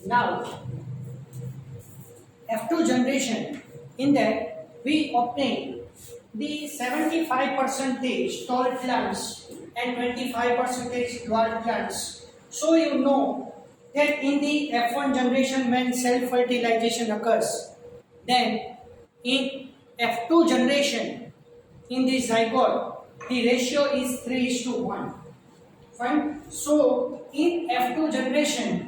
Now, F2 generation, in that we obtain the 75% tall plants and 25% dwarf plants. So you know that in the F1 generation when self-fertilization occurs, then in F2 generation in the zygote the ratio is 3:1. Fine. So in F2 generation,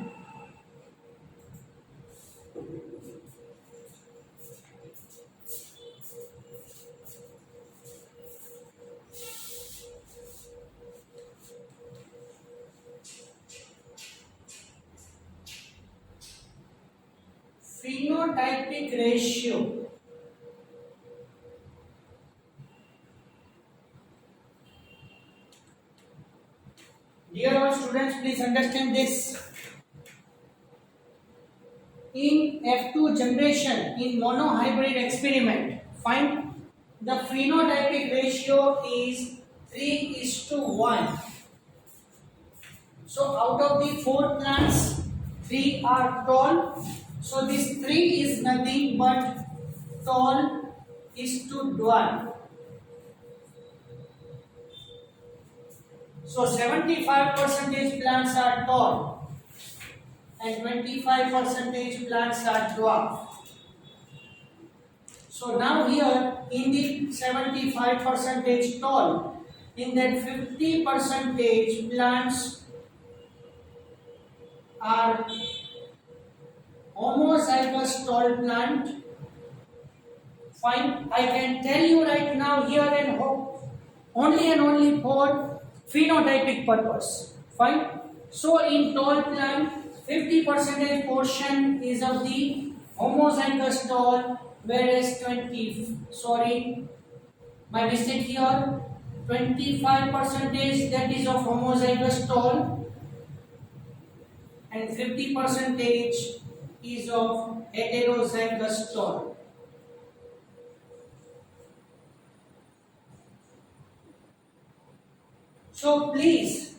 phenotypic ratio, dear all students, please understand this. In F2 generation, in monohybrid experiment, find the phenotypic ratio is 3:1. So out of the 4 plants, 3 are tall. So this 3 is nothing but tall is to dwarf. So 75% plants are tall and 25% plants are dwarf. So now here in the 75% tall, in that 50% plants are homozygous tall plant. Fine, I can tell you right now here and only for phenotypic purpose. Fine. So in tall plant, 50% portion is of the homozygous tall, whereas my mistake here, 25% that is of homozygous tall and 50% is of heterozygous tall. So please,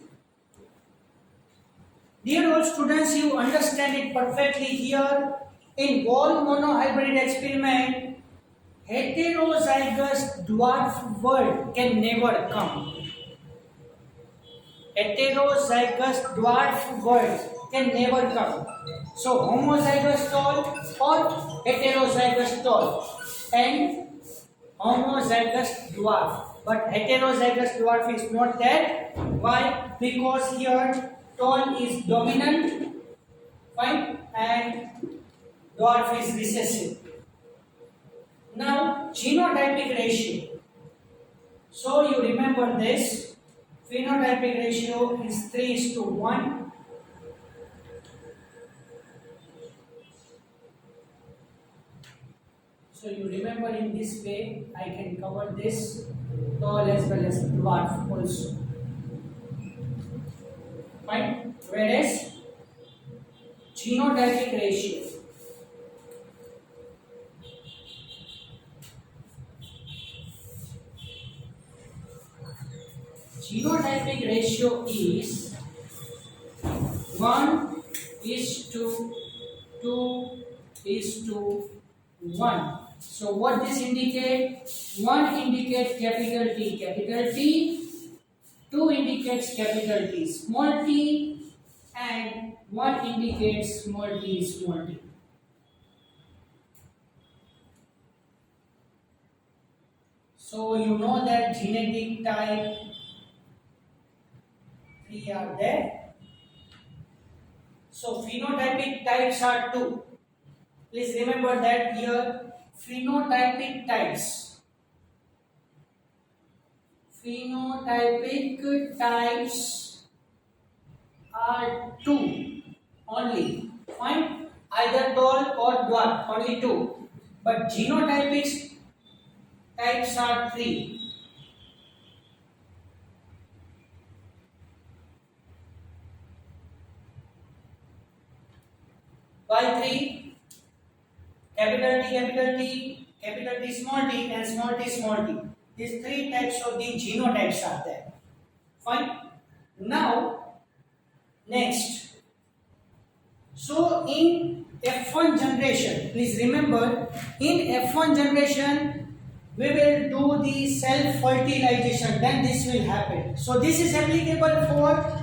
dear all students, you understand it perfectly here. In wall monohybrid experiment, heterozygous dwarf word can never come. Heterozygous dwarf word can never come. So homozygous tall or heterozygous tall and homozygous dwarf. But heterozygous dwarf is not there. Why? Because here tall is dominant, fine, and dwarf is recessive. Now genotypic ratio. So you remember this. Phenotypic ratio is 3:1. So you remember in this way I can cover this tall as well as dwarf also. Fine. Whereas genotypic ratio, genotypic ratio is 1:2:1. So what this indicate? 1 indicates capital T, 2 indicates capital T small t, and 1 indicates small t. So you know that genetic type 3 are there. So phenotypic types are 2. Please remember that here. Phenotypic types are 2 only. Fine. Either tall or dwarf, only 2. But genotypic types are 3. Why 3? Capital T, small t, and small t. These 3 types of the genotypes are there. Fine. Now, next. So in F1 generation, please remember, in F1 generation, we will do the self-fertilization, then this will happen. So this is applicable for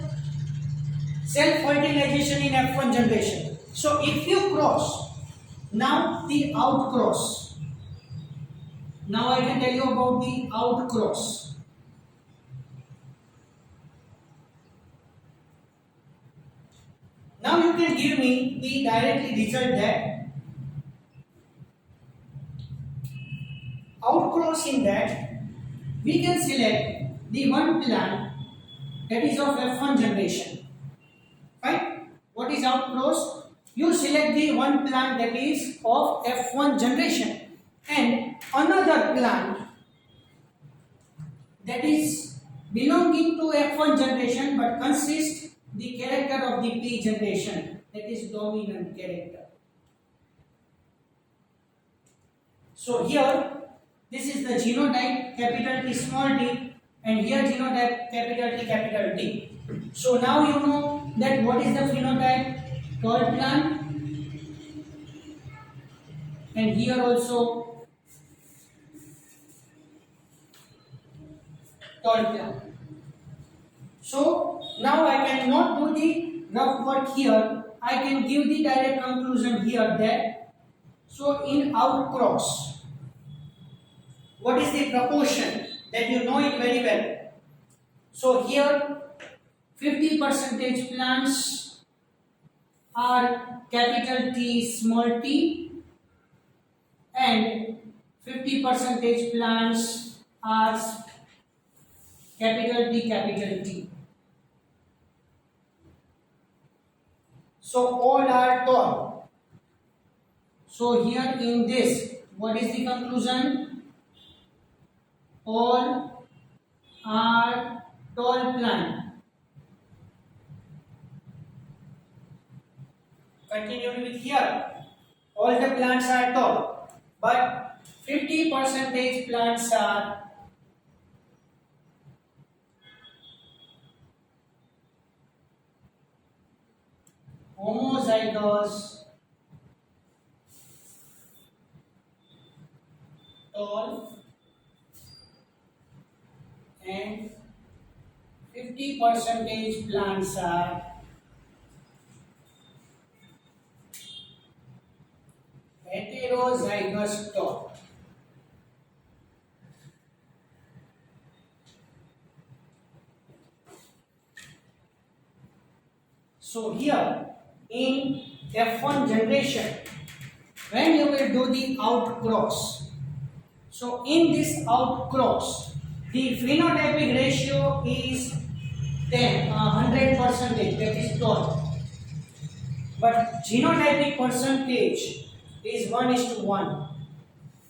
self-fertilization in F1 generation. So if you cross, now the outcross. Now I can tell you about the outcross. Now you can give me the directly result that outcross, in that we can select the one plant that is of F1 generation. Fine. What is outcross? You select the one plant that is of F1 generation and another plant that is belonging to F1 generation but consists the character of the P generation, that is dominant character. So here this is the genotype capital T small t, and here genotype capital T capital T. So now you know that what is the phenotype, tall plant, and here also tall plant. So now I cannot do the rough work here, I can give the direct conclusion here that, so in outcross, what is the proportion, that you know it very well. So here 50% plants are capital T small t and 50% plants are capital T capital T. So all are tall. So here in this, what is the conclusion? All are tall plant. Continue with here. All the plants are tall, but 50% plants are homozygous tall and 50% plants are heterozygous tall. So here in F1 generation, when you will do the outcross, so in this outcross, the phenotypic ratio is 100%, that is tall, but genotypic percentage is 1:1,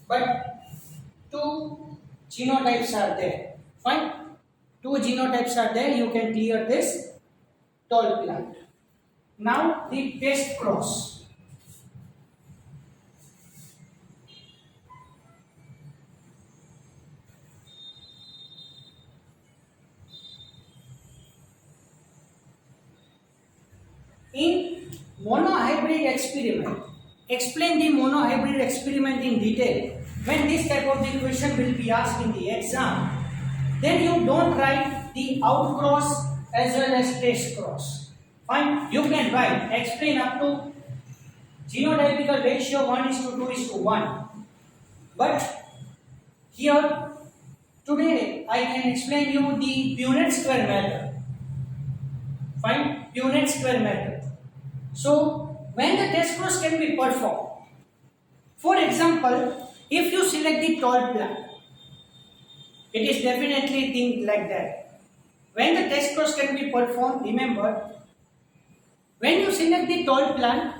but two genotypes are there. Fine, two genotypes are there, you can clear this tall plant. Now the test cross. In monohybrid experiment, explain the monohybrid experiment in detail. When this type of the question will be asked in the exam, then you don't write the outcross as well as test cross. Fine, you can write, explain up to genotypical ratio 1:2:1. But here today I can explain you the Punnett square method. Fine, Punnett square method. So when the test cross can be performed, for example, if you select the tall plant, it is definitely think like that. When the test cross can be performed, remember, when you select the tall plant,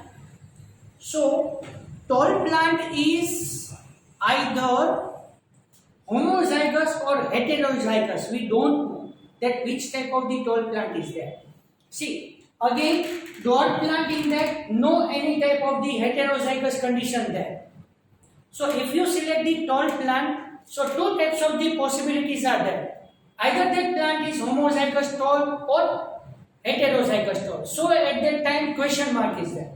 so tall plant is either homozygous or heterozygous. We don't know that which type of the tall plant is there. See, again, tall plant in that, no any type of the heterozygous condition there. So if you select the tall plant, so two types of the possibilities are there. Either that plant is homozygous tall or heterozygous tall. So at that time question mark is there.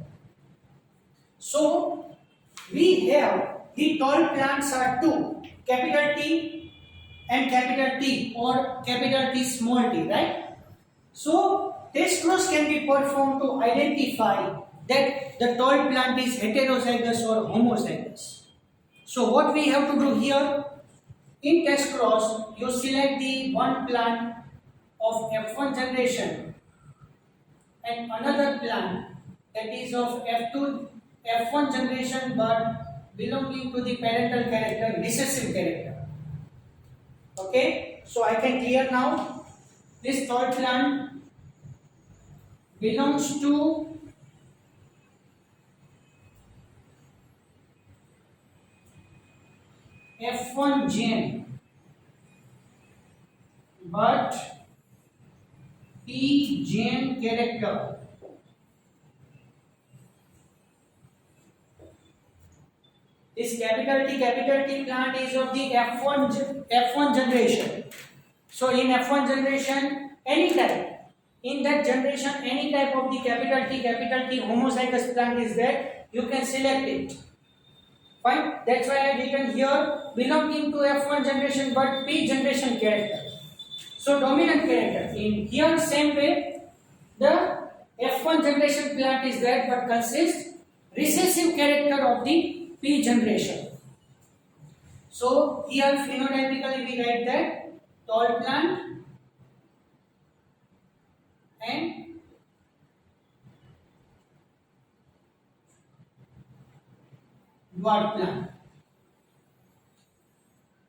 So we have the tall plants are two, capital T and capital T, or capital T small t, right? So test cross can be performed to identify that the tall plant is heterozygous or homozygous. So what we have to do here, in test cross you select the one plant of F1 generation and another plant that is of F1 generation but belonging to the parental character, recessive character. Okay, so I can clear now. This tall plant belongs to F1 gene but P gene character. This capital T plant is of the F1 generation. So in F1 generation, any type, in that generation, any type of the capital T homozygous plant is there, you can select it. Fine. That's why I written here belonging to F1 generation but P generation character. So dominant character. In here same way, the F1 generation plant is there but consists recessive character of the P generation. So here phenotypically we write that tall plant and dwarf plant.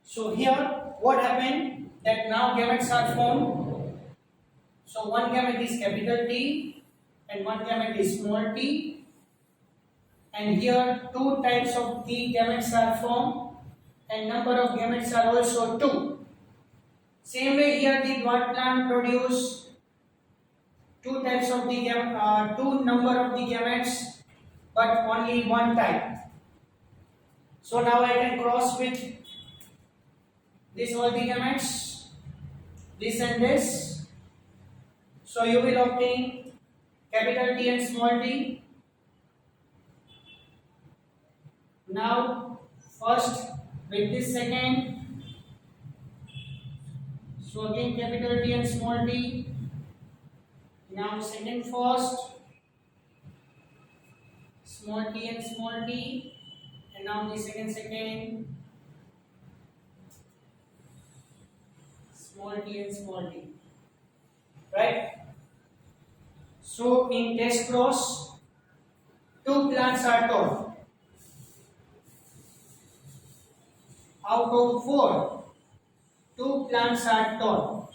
So here what happened, that now gametes are formed. So one gamete is capital T and one gamete is small t, and here two types of the gametes are formed and number of gametes are also 2. Same way here the dwarf plant produce two types of the two number of the gametes but only one type. So now I can cross with this all the gametes, this and this. So you will obtain capital T and small t. Now first with this second. So again capital T and small t. Now second first, small t and small t, and now the second, small t and small t, right? So in test cross, two plants are taught. Out of 4, 2 plants are taught,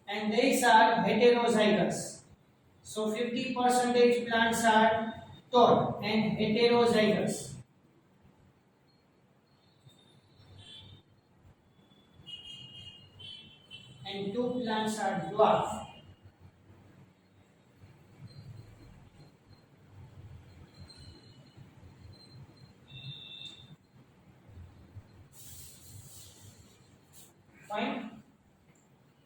and these are heterozygous. So 50% plants are taught and heterozygous. And 2 plants are dwarf. Fine.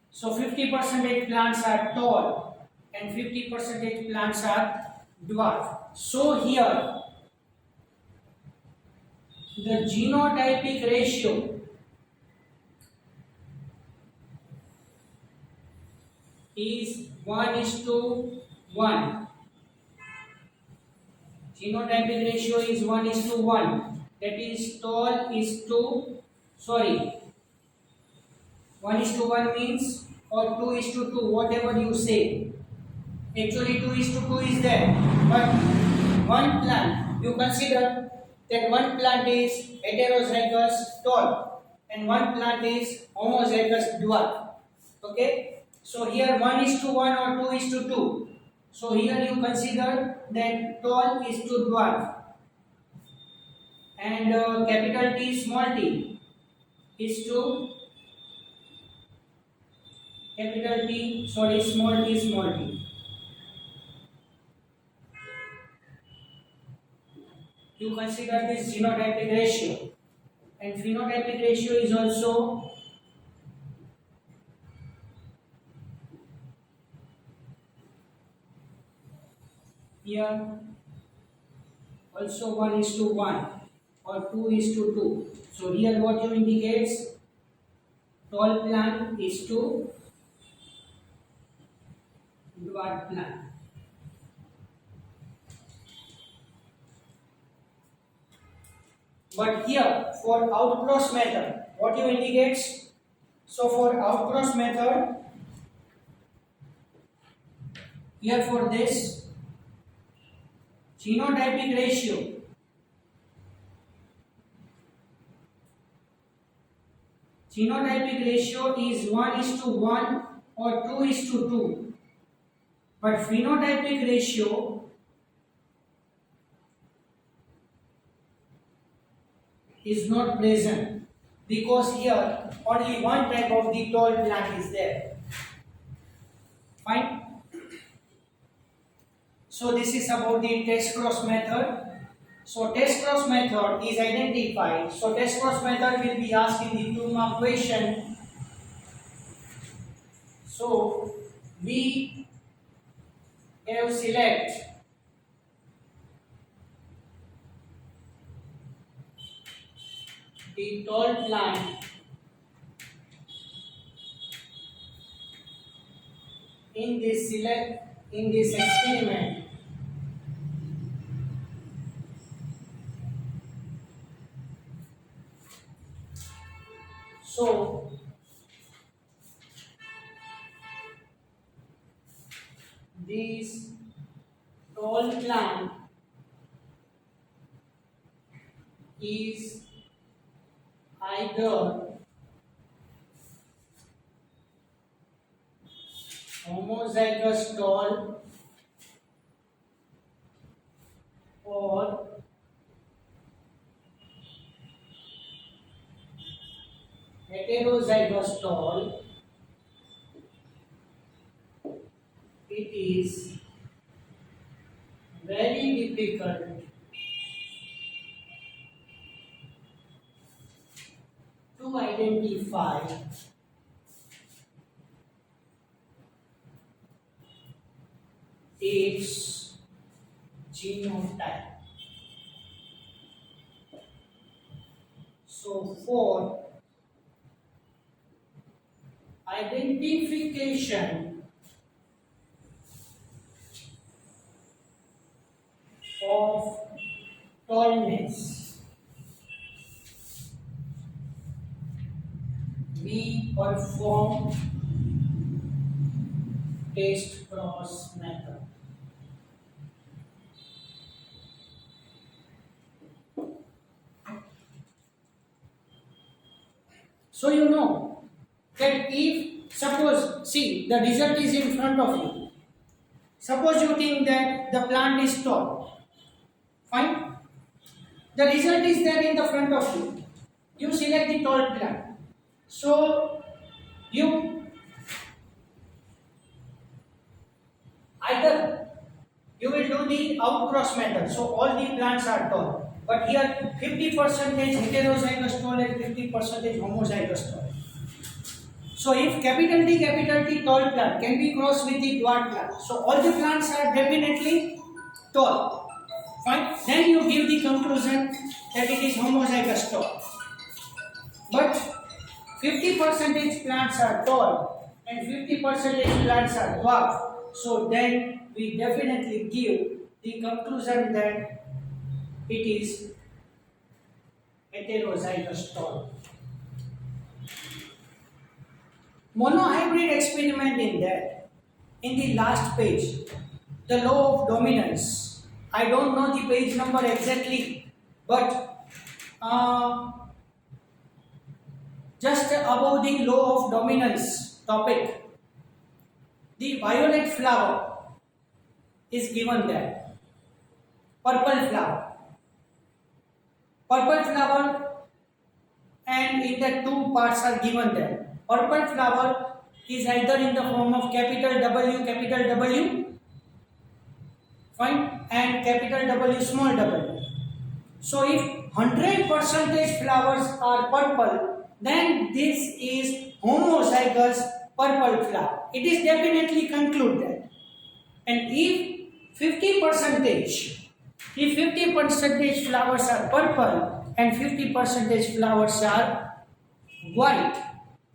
So 50% plants are tall and 50% plants are dwarf. So here the genotypic ratio is 1:1. Genotypic ratio is 1:1. That is tall is to, 1:1 means, or 2:2, whatever you say. Actually 2:2 is there, but one plant, you consider that one plant is heterozygous tall and one plant is homozygous dwarf. Okay, so here 1:1 or 2:2. So here you consider that tall is to dwarf and capital T small t is to capital T, small t. You consider this genotypic ratio, and phenotypic ratio is also here also 1 is to 1 or 2 is to 2. So here what you indicates, tall plant is to dwarf plant. But here for outcross method, what you indicates? So for outcross method, here for this genotypic ratio, genotypic ratio is 1 is to 1 or 2 is to 2. But phenotypic ratio is not present because here only one type of the tall plant is there. Fine. So this is about the test cross method. So test cross method is identified. So test cross method will be asked in the 2-mark question. So we have select the tall plant in this experiment. So this tall plant is either homozygous tall or heterozygous tall. It is very difficult to identify its genotype. So for identification of tallness, we perform test cross method. So you know that if suppose, see, the result is in front of you. Suppose you think that the plant is tall. Fine. The result is there in the front of you. You select the tall plant. So you either you will do the outcross method. So all the plants are tall. But here 50% heterozygous tall and 50% homozygous tall. So if capital T tall plant can be crossed with the dwarf plant. So all the plants are definitely tall. Fine. Then you give the conclusion that it is homozygous tall. But 50% plants are tall and 50% plants are dwarf. So then we definitely give the conclusion that it is heterozygous tall. Monohybrid experiment in that, in the last page, the law of dominance. I don't know the page number exactly, but just above the law of dominance topic, the violet flower is given there. Purple flower. Purple flower, and in the two parts are given there. Purple flower is either in the form of capital W, fine, and capital W, small w. So if 100% flowers are purple, then this is homozygous purple flower. It is definitely concluded. And if 50% If 50 percentage flowers are purple and 50 percentage flowers are white,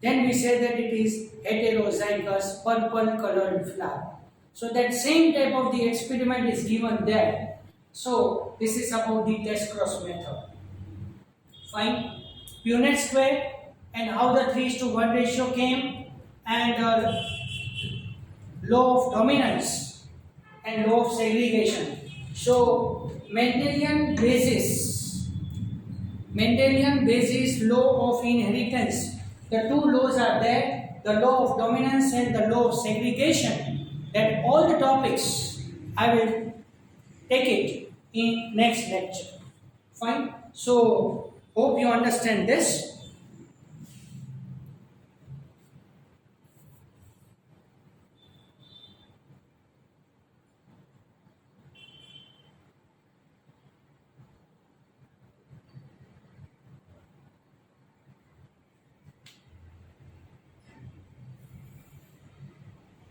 then we say that it is heterozygous purple colored flower. So that same type of the experiment is given there. So this is about the test cross method. Fine. Punnett square and how the 3:1 ratio came, and law of dominance and law of segregation. So Mendelian basis law of inheritance. The two laws are there, the law of dominance and the law of segregation. That all the topics I will take it in next lecture. Fine. So hope you understand this.